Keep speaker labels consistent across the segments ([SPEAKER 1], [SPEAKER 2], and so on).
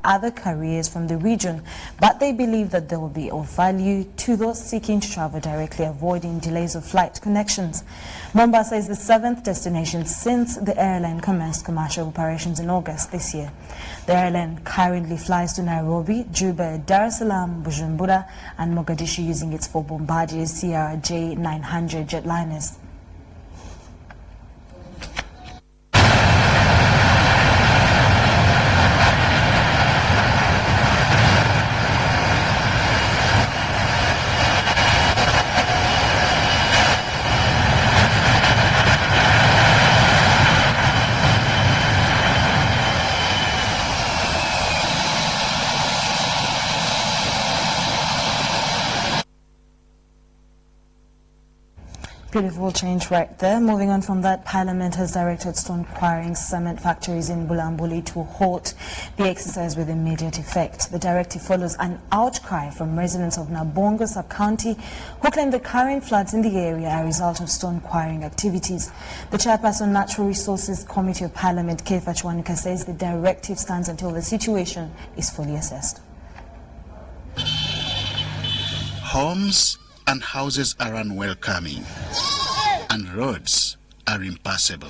[SPEAKER 1] other careers from the region, but they believe that they will be of value to those seeking to travel directly, avoiding delays of flight connections. Mombasa is the 7th destination since the airline commenced commercial operations in August this year. The airline currently flies to Nairobi, Juba, Dar es Salaam, Bujumbura and Mogadishu using its 4 Bombardier CRJ-900 jetliners. Beautiful change right there. Moving on from that, Parliament has directed stone quarrying cement factories in Bulambuli to halt the exercise with immediate effect. The directive follows an outcry from residents of Nabongo sub-county who claim the current floods in the area are a result of stone quarrying activities. The chairperson Natural Resources Committee of Parliament, Kefa Chwanuka, says the directive stands until the situation is fully assessed.
[SPEAKER 2] Homes and houses are unwelcoming, and roads are impassable.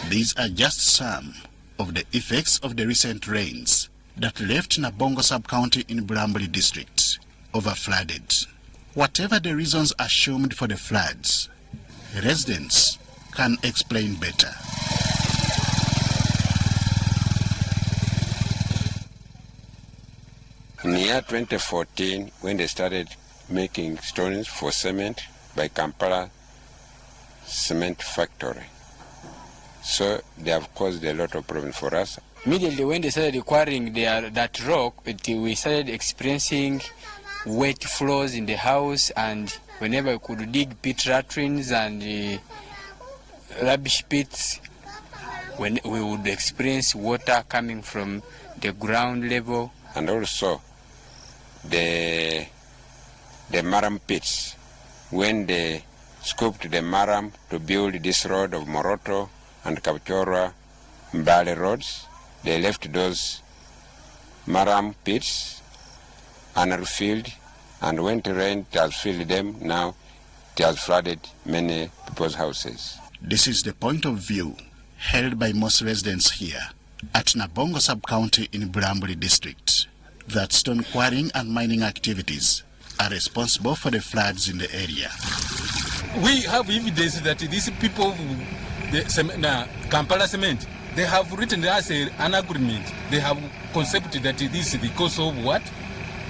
[SPEAKER 2] These are just some of the effects of the recent rains that left Nabongo sub-county in Bulambuli district overflooded. Whatever the reasons assumed for the floods, residents can explain better.
[SPEAKER 3] In the year 2014, when they started making stones for cement by Kampala Cement Factory, so they have caused a lot of problems for us.
[SPEAKER 4] Immediately when they started quarrying that rock, we started experiencing wet floors in the house, and whenever we could dig pit latrines and rubbish pits, when we would experience water coming from the ground level.
[SPEAKER 3] And also the maram pits, when they scooped the maram to build this road of Moroto and Kapchora Mbale roads, they left those maram pits unfilled, and when it rained, it has filled them. Now it has flooded many people's houses.
[SPEAKER 2] This is the point of view held by most residents here at Nabongo sub-county in Bulambuli district, that stone quarrying and mining activities are responsible for the floods in the area.
[SPEAKER 5] We have evidence that these people, Kampala Cement, they have written us an agreement. They have conceived that this is because of what?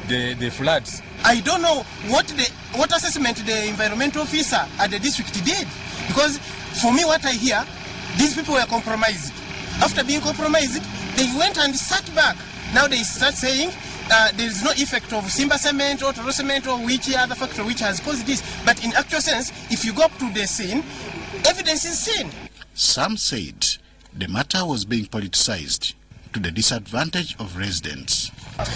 [SPEAKER 5] The floods.
[SPEAKER 6] I don't know what assessment the environmental officer at the district did, because for me what I hear, these people were compromised. After being compromised, they went and sat back. Now they start saying there is no effect of Simba Cement or Toro Cement or which other factor which has caused this. But in actual sense, if you go up to the scene, evidence is seen.
[SPEAKER 2] Some said the matter was being politicized to the disadvantage of residents.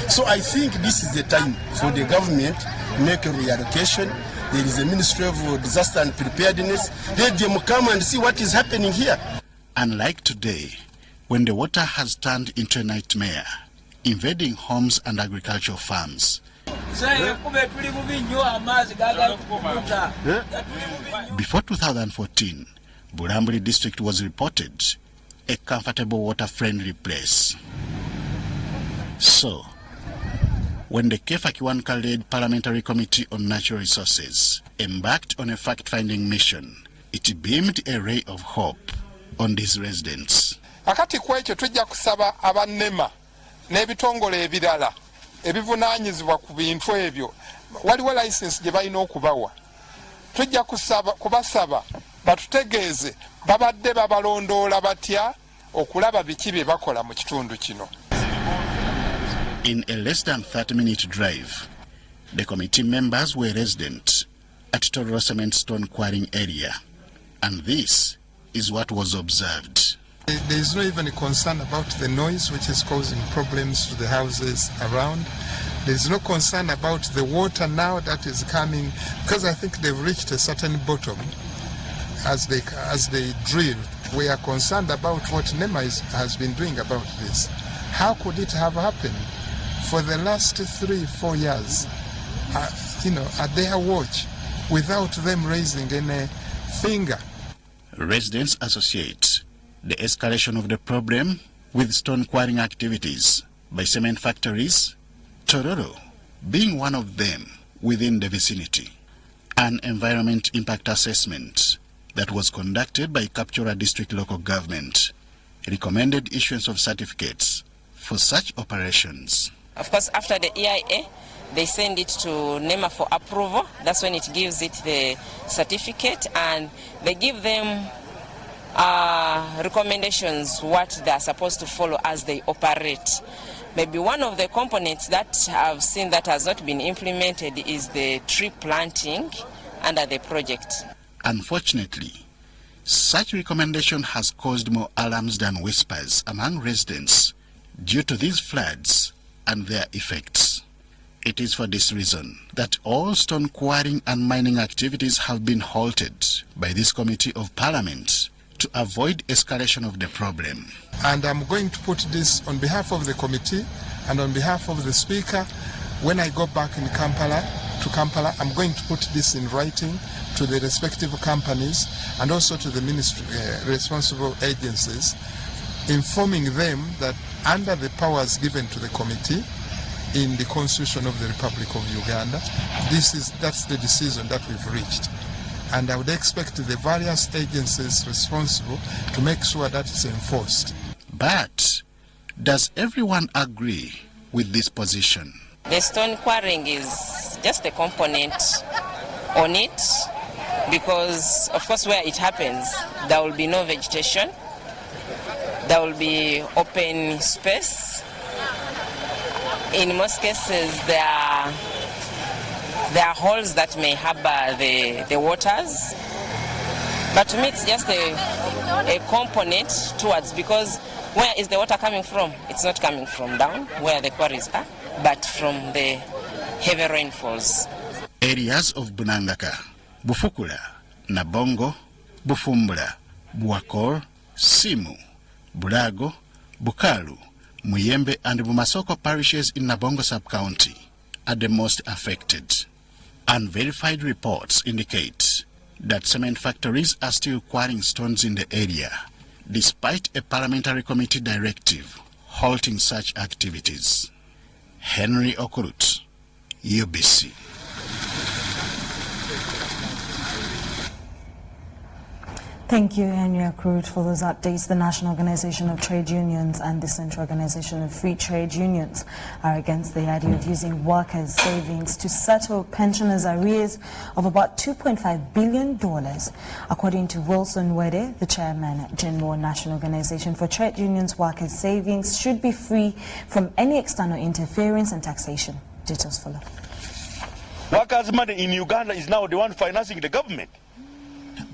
[SPEAKER 7] So I think this is the time for the government to make a reallocation. There is a Ministry of Disaster and Preparedness. Let them come and see what is happening here.
[SPEAKER 2] Unlike today, when the water has turned into a nightmare, invading homes and agricultural farms. Before 2014, Bulambuli district was reported a comfortable, water-friendly place. So, when the Kefa Chwanuka-led Parliamentary Committee on Natural Resources embarked on a fact-finding mission, it beamed a ray of hope on these residents.
[SPEAKER 8] Akati kwekyo tujja kusaba abannema n'ebitongole ebirala ebivunaanyizibwa ku bintu ebyo, waliwo license gye balina okubawa. Tujja kubasaba batutegeeze babadde babalondoola batya okulaba biki bye bakola mu kitundu kino.
[SPEAKER 2] In a less than 30-minute drive, the committee members were resident at Tororo Cement Stone Quarrying area, and this is what was observed.
[SPEAKER 9] There is not even a concern about the noise which is causing problems to the houses around. There is no concern about the water now that is coming, because I think they've reached a certain bottom. as they drill, we are concerned about what NEMA has been doing about this. How could it have happened for the last 3-4 years, at their watch, without them raising any finger?
[SPEAKER 2] Residents associate the escalation of the problem with stone quarrying activities by cement factories, Tororo being one of them within the vicinity. An environment impact assessment that was conducted by Kapchorwa District Local Government recommended issuance of certificates for such operations.
[SPEAKER 10] Of course, after the EIA, they send it to NEMA for approval. That's when it gives it the certificate, and they give them recommendations what they are supposed to follow as they operate. Maybe one of the components that I've seen that has not been implemented is the tree planting under the project.
[SPEAKER 2] Unfortunately, such recommendation has caused more alarms than whispers among residents due to these floods and their effects. It is for this reason that all stone quarrying and mining activities have been halted by this Committee of Parliament to avoid escalation of the problem.
[SPEAKER 9] And I'm going to put this on behalf of the committee and on behalf of the Speaker. When I go back to Kampala, I'm going to put this in writing to the respective companies and also to the ministry, responsible agencies, informing them that under the powers given to the committee in the Constitution of the Republic of Uganda, that's the decision that we've reached. And I would expect the various agencies responsible to make sure that it's enforced.
[SPEAKER 2] But does everyone agree with this position?
[SPEAKER 10] The stone quarrying is just a component on it, because of course where it happens there will be no vegetation, there will be open space. In most cases there are holes that may harbor the waters, but to me it's just a component towards, because where is the water coming from? It's not coming from down where the quarries are, but from the heavy rainfalls.
[SPEAKER 2] Areas of Bunangaka, Bufukula, Nabongo, Bufumbula, Buakor, Simu, Bulago, Bukalu, Muyembe and Bumasoko parishes in Nabongo sub-county are the most affected. Unverified reports indicate that cement factories are still quarrying stones in the area, despite a parliamentary committee directive halting such activities. Henry Okurut, UBC.
[SPEAKER 1] Thank you, Henry Okurut, for those updates. The National Organization of Trade Unions and the Central Organization of Free Trade Unions are against the idea of using workers' savings to settle pensioners' arrears of about $2.5 billion. According to Wilson Wede, the chairman at General National Organization for Trade Unions, workers' savings should be free from any external interference and taxation. Details follow.
[SPEAKER 11] Workers' money in Uganda is now the one financing the government.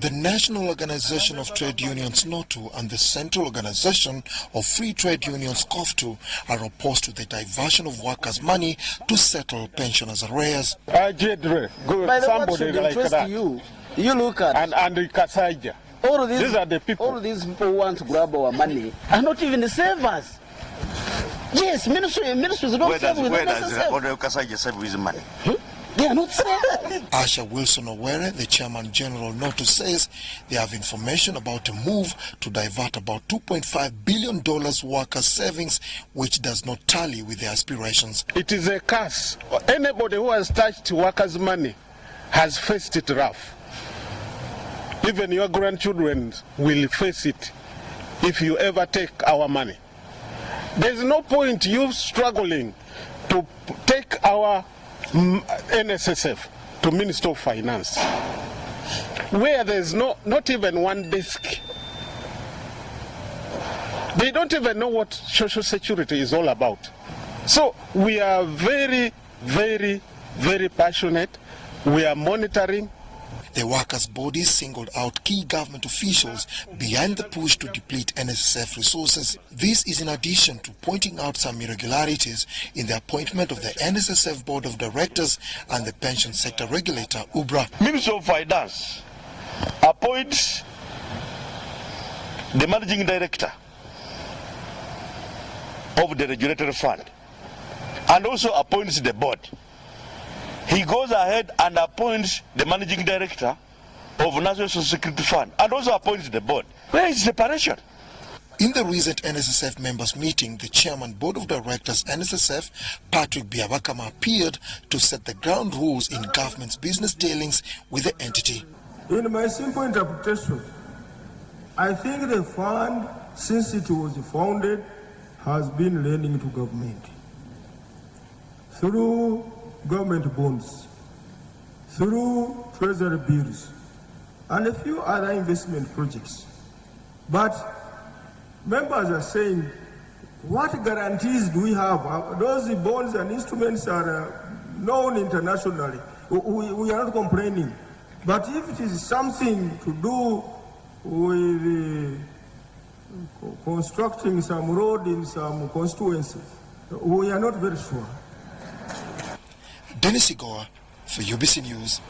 [SPEAKER 12] The National Organization of Trade Unions, NOTU, and the Central Organization of Free Trade Unions, COFTU, are opposed to the diversion of workers' money to settle pensioners' arrears.
[SPEAKER 11] Somebody like that.
[SPEAKER 13] You look at
[SPEAKER 11] and Kasaija. These are the people.
[SPEAKER 13] All these people who want to grab our money are not even the savers. Yes, ministries don't save with
[SPEAKER 11] Kasaija save with money?
[SPEAKER 13] They are not savers.
[SPEAKER 12] Asha Wilson Owere, the chairman general NOTU, says they have information about a move to divert about $2.5 billion workers' savings, which does not tally with their aspirations.
[SPEAKER 11] It is a curse. Anybody who has touched workers' money has faced it rough. Even your grandchildren will face it if you ever take our money. There's no point you struggling to take our NSSF to Minister of Finance, where there's not even one desk. They don't even know what social security is all about. So we are very, very, very passionate. We are monitoring.
[SPEAKER 12] The workers' body singled out key government officials behind the push to deplete NSSF resources. This is in addition to pointing out some irregularities in the appointment of the NSSF Board of Directors and the pension sector regulator, UBRA.
[SPEAKER 11] Minister of Finance
[SPEAKER 14] appoints the managing director of the regulatory fund and also appoints the board. He goes ahead and appoints the managing director of National Social Security Fund and also appoints the board. Where is separation?
[SPEAKER 12] In the recent NSSF members meeting, the chairman board of directors NSSF, Patrick Biabakama, appeared to set the ground rules in government's business dealings with the entity.
[SPEAKER 15] In my simple interpretation, I think the fund, since it was founded, has been lending to government through government bonds, through treasury bills, and a few other investment projects. But members are saying, what guarantees do we have? Those bonds and instruments are known internationally. We are not complaining. But if it is something to do with constructing some road in some constituency, we are not very sure.
[SPEAKER 12] Dennis Igoa for UBC News.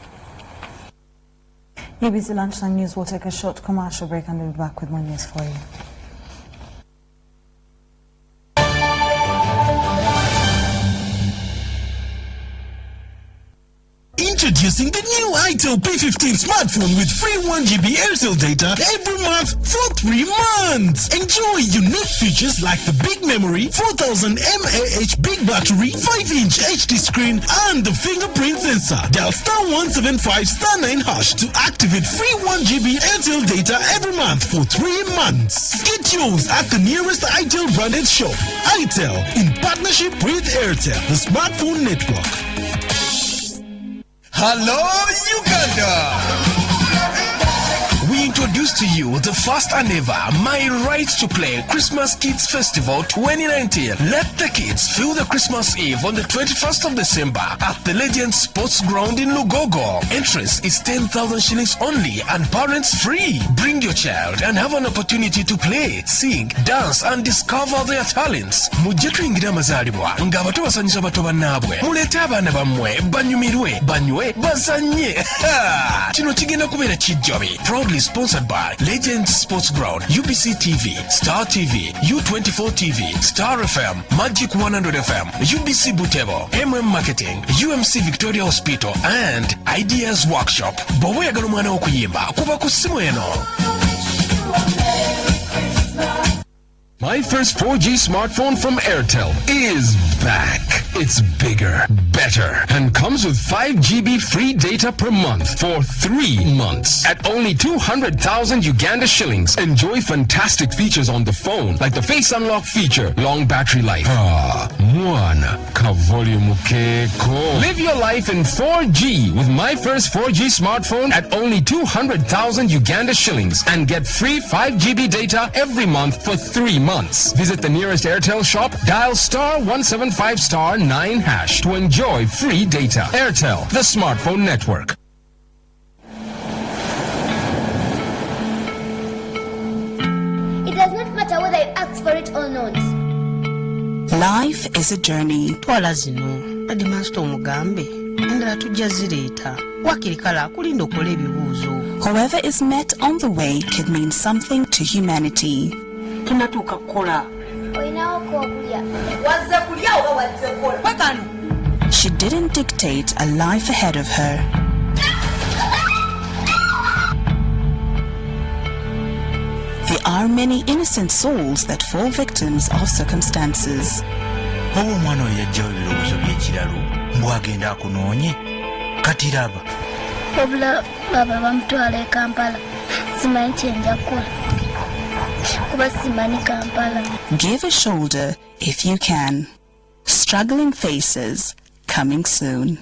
[SPEAKER 1] UBC Lunchtime News will take a short commercial break and we'll be back with more news for you.
[SPEAKER 16] Introducing the new itel P15 smartphone with free 1GB Airtel data every month for 3 months. Enjoy unique features like the big memory, 4000 mAh big battery, 5-inch HD screen, and the fingerprint sensor. Dial *175*9# to activate free 1GB Airtel data every month for 3 months. Get yours at the nearest itel branded shop. itel, in partnership with Airtel, the smartphone network.
[SPEAKER 17] Hello, Uganda! We introduce to you the first and ever My Right to Play Christmas Kids Festival 2019. Let the kids feel the Christmas Eve on the 21st of December at the Legend Sports Ground in Lugogo. Entrance is 10,000 shillings only and parents free. Bring your child and have an opportunity to play, sing, dance and discover their talents. Mujje tuyingira amazaalibwa nga abato basanyusa bato bannaabwe. Muleete abaana bammwe banyumirwe, banywe, bazanye. Kino kigenda kubeera kijjabi. Proudly sponsored by Legends Sports Ground, UBC TV, Star TV, U24 TV, Star FM, Magic 100 FM, UBC Butebo, Marketing, UMC Victoria Hospital, and Ideas Workshop. Bw'oba oyagala omwana w'okuyimba kuba ku ssimu eno.
[SPEAKER 18] My first 4G smartphone from Airtel is back. It's bigger, better, and comes with 5GB free data per month for 3 months. At only 200,000 Uganda shillings, enjoy fantastic features on the phone, like the face unlock feature, long battery life. Mwana, ka volume keko. Live your life in 4G with my first 4G smartphone at only 200,000 Uganda shillings and get free 5GB data every month for 3 months. Visit the nearest Airtel shop, dial *175*9# to enjoy free data. Airtel, the smartphone network.
[SPEAKER 19] It does not matter whether you ask for it or not.
[SPEAKER 20] Life is a journey.
[SPEAKER 21] Twala zino adi master omugambe endala tujja zireeta wakirikala akulinda okola ebibuuzo.
[SPEAKER 20] Whoever is met on the way can mean something to humanity.
[SPEAKER 21] Tunatuuka kukola.
[SPEAKER 20] She didn't dictate a life ahead of her. There are many innocent souls that fall victims of circumstances.
[SPEAKER 22] Omwana oyo yajjawo ebirowoozo by'ekiralo mbwagenda akunoonye katiraba.
[SPEAKER 19] Wabula baba bamutwala e Kampala simanyi kyenja kukola kuba simanyi Kampala.
[SPEAKER 20] Give a shoulder if you can. Struggling faces coming soon.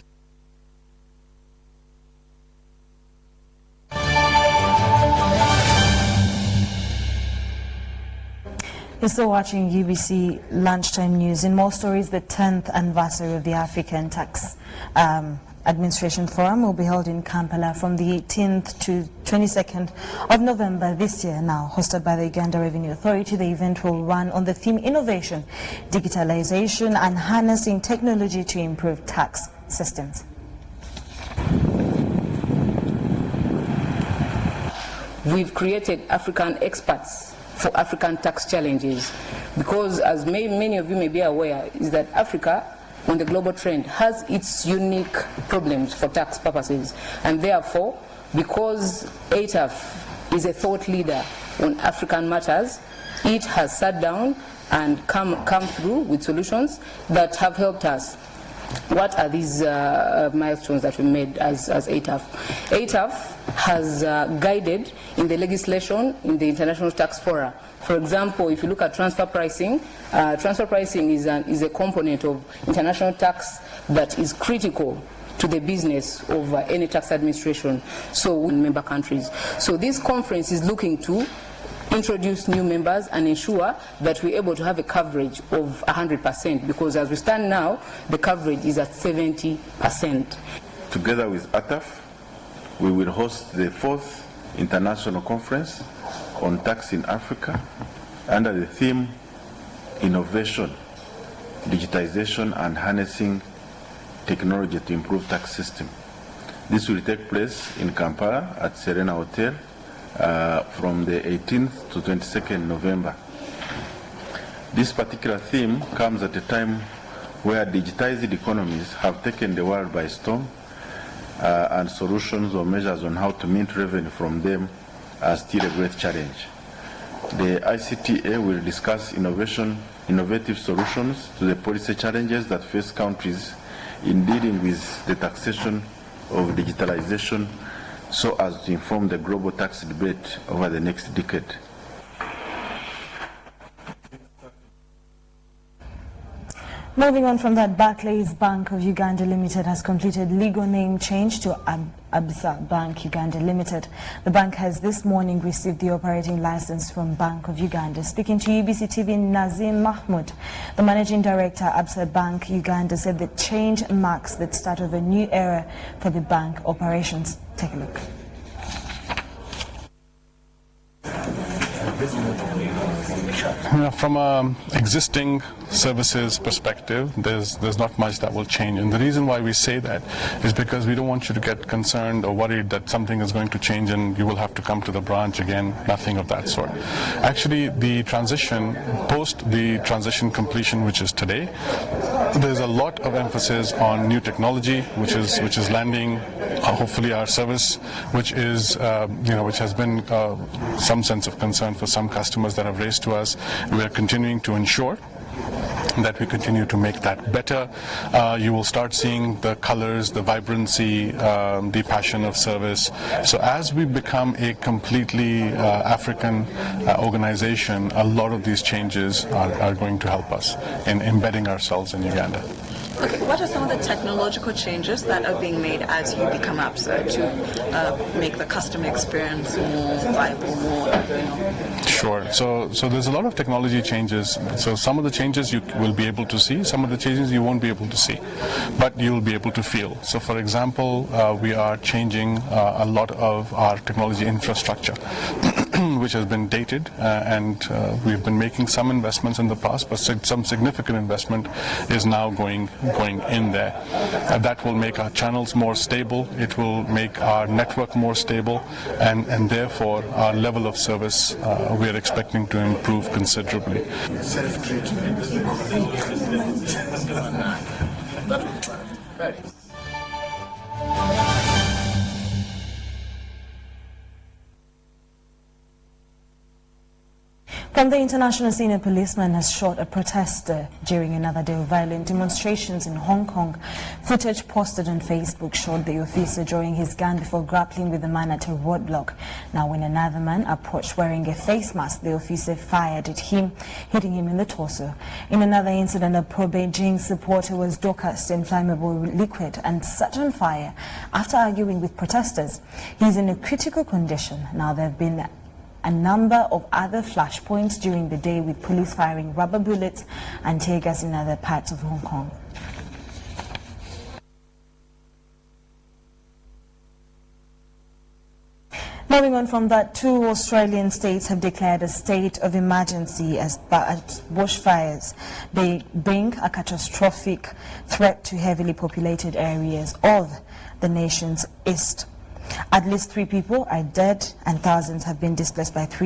[SPEAKER 1] You're still watching UBC Lunchtime News. In more stories, the 10th anniversary of the African Tax Administration Forum will be held in Kampala from the 18th to 22nd of November this year. Now, hosted by the Uganda Revenue Authority, the event will run on the theme Innovation, Digitalization and Harnessing Technology to Improve Tax Systems.
[SPEAKER 3] We've created African experts for African tax challenges, because as many of you may be aware, is that Africa, on the global trend, has its unique problems for tax purposes, and therefore, because ATAF is a thought leader on African matters, it has sat down and come through with solutions that have helped us. What are these milestones that we made as ATAF? ATAF has guided in the legislation in the international tax fora. For example, if you look at transfer pricing is a component of international tax that is critical to the business of any tax administration, so in member countries. So this conference is looking to introduce new members and ensure that we're able to have a coverage of 100%, because as we stand now, the coverage is at 70%.
[SPEAKER 4] Together with ATAF, we will host the 4th International Conference on Tax in Africa under the theme Innovation, Digitization and Harnessing Technology to Improve Tax System. This will take place in Kampala at Serena Hotel from the 18th to 22nd November. This particular theme comes at a time where digitized economies have taken the world by storm, and solutions or measures on how to mint revenue from them are still a great challenge. The ICTA will discuss innovative solutions to the policy challenges that face countries in dealing with the taxation of digitalization, so as to inform the global tax debate over the next decade.
[SPEAKER 1] Moving on from that, Barclays Bank of Uganda Limited has completed legal name change to Absa Bank Uganda Limited. The bank has this morning received the operating license from Bank of Uganda. Speaking to UBC TV, Nazim Mahmoud, the managing director, Absa Bank Uganda, said the change marks the start of a new era for the bank operations. Take a look.
[SPEAKER 23] From an existing services perspective, there's not much that will change, and the reason why we say that is because we don't want you to get concerned or worried that something is going to change and you will have to come to the branch again. Nothing of that sort. Actually, the transition, post the transition completion, which is today, there's a lot of emphasis on new technology, which is landing. Hopefully, our service, which is which has been some sense of concern for some customers that have raised to us. We are continuing to ensure that we continue to make that better. You will start seeing the colors, the vibrancy, the passion of service. So as we become a completely African organization, a lot of these changes are going to help us in embedding ourselves in Uganda.
[SPEAKER 24] Okay, what are some of the technological changes that are being made as you become ABSA to make the customer experience more viable, more,
[SPEAKER 23] Sure. So there's a lot of technology changes. So some of the changes you will be able to see, some of the changes you won't be able to see, but you'll be able to feel. So for example, we are changing a lot of our technology infrastructure, which has been dated, and we've been making some investments in the past, but some significant investment is now going in there. That will make our channels more stable, it will make our network more stable, and therefore our level of service we are expecting to improve considerably.
[SPEAKER 1] From the international scene, a policeman has shot a protester during another day of violent demonstrations in Hong Kong. Footage posted on Facebook showed the officer drawing his gun before grappling with the man at a roadblock. Now, when another man approached wearing a face mask, the officer fired at him, hitting him in the torso. In another incident, a pro-Beijing supporter was doused in flammable liquid and set on fire after arguing with protesters. He's in a critical condition. Now, there have been a number of other flashpoints during the day, with police firing rubber bullets and tear gas in other parts of Hong Kong. Moving on from that, 2 Australian states have declared a state of emergency as bushfires bring a catastrophic threat to heavily populated areas of the nation's east. At least 3 people are dead and thousands have been displaced by 3